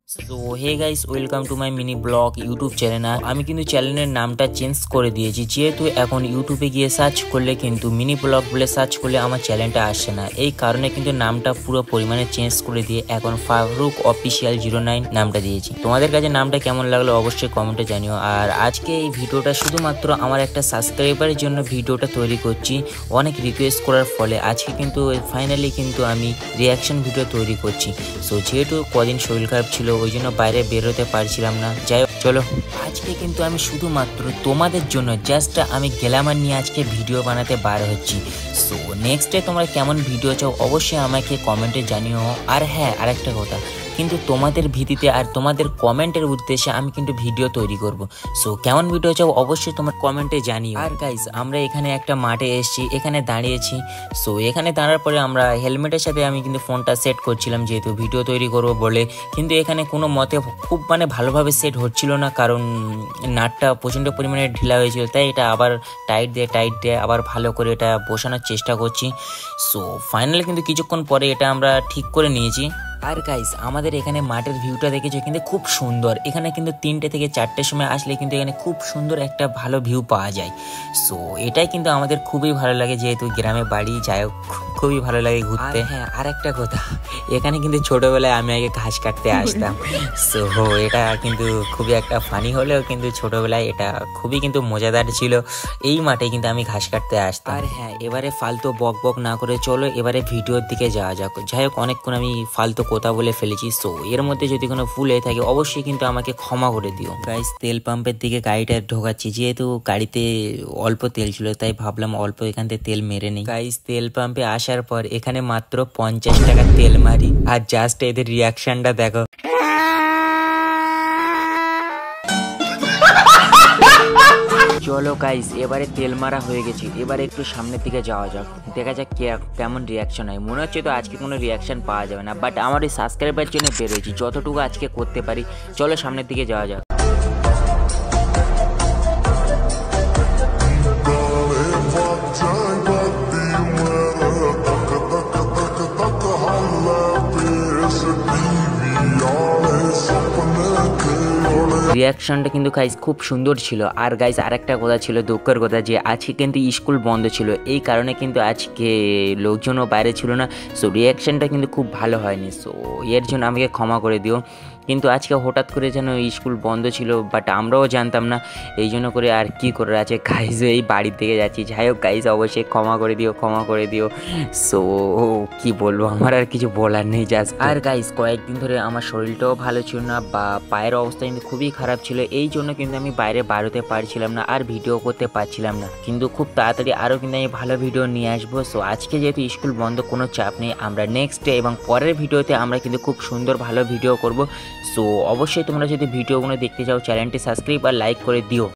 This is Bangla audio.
So hey guys, welcome to my mini vlog YouTube channel. আমি কিন্তু চ্যানেলের নামটা চেঞ্জ করে দিয়েছি, যেহেতু এখন ইউটিউবে গিয়ে সার্চ করলে কিন্তু মিনি ব্লগ বলে সার্চ করলে আমার চ্যানেলটা আসছে না। এই কারণে কিন্তু নামটা পুরো পরিমাণে চেঞ্জ করে দিয়ে এখন ফারুক অফিসিয়াল 09 নামটা দিয়েছি। তোমাদের কাছে নামটা কেমন লাগলো অবশ্যই কমেন্টে জানিও। আর আজকে এই ভিডিওটা শুধুমাত্র আমার একটা সাবস্ক্রাইবারের জন্য ভিডিওটা তৈরি করছি, অনেক রিকোয়েস্ট করার ফলে আজকে কিন্তু ফাইনালি কিন্তু আমি রিয়াকশন ভিডিও তৈরি করছি। সো যেহেতু কদিন শরীর খারাপ ছিল, ওই জন্য বাইরে বেরোতে পারছিলাম না। যাই হোক, চলো আজকে কিন্তু আমি শুধুমাত্র তোমাদের জন্য জাস্ট আমি গ্ল্যামার নিয়ে আজকে ভিডিও বানাতে বার হচ্ছি। সো নেক্সট ডে তোমরা কেমন ভিডিও চাও অবশ্যই আমাকে কমেন্টে জানিও। আর হ্যাঁ, আরেকটা কথা, কিন্তু তোমাদের ভিত্তিতে আর তোমাদের কমেন্টের উদ্দেশ্যে আমি কিন্তু ভিডিও তৈরি করব। সো কেমন ভিডিও চাও অবশ্যই তোমার কমেন্টে জানিও। আর গাইস, আমরা এখানে একটা মাঠে এসেছি, এখানে দাঁড়িয়েছি। সো এখানে দাঁড়ার পরে আমরা হেলমেটের সাথে আমি কিন্তু ফোনটা সেট করছিলাম, যেহেতু ভিডিও তৈরি করব বলে। কিন্তু এখানে কোনো মতে খুব ভালোভাবে সেট হচ্ছিল না, কারণ নাটটা প্রচণ্ড পরিমাণে ঢিলা হয়েছিল। তাই এটা আবার টাইট দিয়ে আবার ভালো করে এটা বসানোর চেষ্টা করছি। সো ফাইনালি কিন্তু কিছুক্ষণ পরে এটা আমরা ঠিক করে নিয়েছি। আর গাইস, আমাদের এখানে মাঠের ভিউটা দেখেছো কিন্তু খুব সুন্দর। এখানে কিন্তু 3টে থেকে 4টের সময় আসলে কিন্তু এখানে খুব সুন্দর একটা ভালো ভিউ পাওয়া যায়। সো এটাই কিন্তু আমাদের খুবই ভালো লাগে, যেহেতু গ্রামে বাড়ি। যাই হোক, খুবই ভালো লাগে ঘুরতে। হ্যাঁ, আর একটা কথা, এখানে কিন্তু ছোটোবেলায় আমি আগে ঘাস কাটতে আসতাম। সো এটা কিন্তু খুবই একটা ফানি হলেও কিন্তু ছোটোবেলায় এটা খুবই কিন্তু মজাদার ছিল। এই মাঠে কিন্তু আমি ঘাস কাটতে আসতাম। আর হ্যাঁ, এবারে ফালতু বক না করে চলো এবারে ভিডিওর দিকে যাওয়া যাক। যাই হোক, অনেকক্ষণ আমি ফালতু কথা বলে ফেলেছি। সো এর মধ্যে যদি কোনো ভুল হয়ে থাকে অবশ্যই কিন্তু আমাকে ক্ষমা করে দিও। গাইস, তেল পাম্পের দিকে গাড়িটা ঢোকাচ্ছি, যেহেতু গাড়িতে অল্প তেল ছিল তাই ভাবলাম অল্প এখান থেকে তেল মেরে নিই। গাইস, তেল পাম্পে আসার পর এখানে মাত্র 50 টাকা তেল মারি, আর জাস্ট এদের রিয়াকশনটা দেখো। চলো গাইস, এবারে তেল মারা হয়ে গেছি, এবারে একটু সামনের দিকে যাওয়া যাক, দেখা যাক কেমন রিয়াকশন হয়। মনে হচ্ছে তো আজকে কোনো রিয়াকশন পাওয়া যাবে না, বাট আমার এই সাবস্ক্রাইবার জন্য বেরোয়েছি, যতটুকু আজকে করতে পারি। চলো সামনের দিকে যাওয়া যাক। রিয়াকশনটা কিন্তু গাইস খুব সুন্দর ছিল। আর গাইস, আরেকটা কথা ছিল, দুঃখের কথা, যে আজকে কিন্তু স্কুল বন্ধ ছিল, এই কারণে কিন্তু আজকে লোকজনও বাইরে ছিল না। সো রিয়াকশনটা কিন্তু খুব ভালো হয়নি। সো এর জন্য আমাকে ক্ষমা করে দিও। কিন্তু আজকে হঠাৎ করে যেন স্কুল বন্ধ ছিল, বাট আমরাও জানতাম না, এই জন্য করে আর কি করে আছে গাইস, এই বাড়ির দিকে যাচ্ছি। যাই হোক গাইস, অবশ্যই ক্ষমা করে দিও। সো কি বলবো, আমার আর কিছু বলার নেই জাস্ট। আর গাইস, কয়েকদিন ধরে আমার শরীরটাও ভালো ছিল না, বা পায়ের অবস্থা কিন্তু খুবই খারাপ ছিল, এই জন্য কিন্তু আমি বাইরে বেরোতে পারছিলাম না আর ভিডিও করতে পারছিলাম না। কিন্তু খুব তাড়াতাড়ি আরও কিন্তু আমি ভালো ভিডিও নিয়ে আসবো। সো আজকে যেহেতু স্কুল বন্ধ, কোনো চাপ নেই, আমরা নেক্সট ডে এবং পরের ভিডিওতে আমরা কিন্তু খুব সুন্দর ভালো ভিডিও করব। সো অবশ্যই তোমরা যদি ভিডিওগুলো দেখতে চাও চ্যানেলটি সাবস্ক্রাইব আর লাইক করে দিও।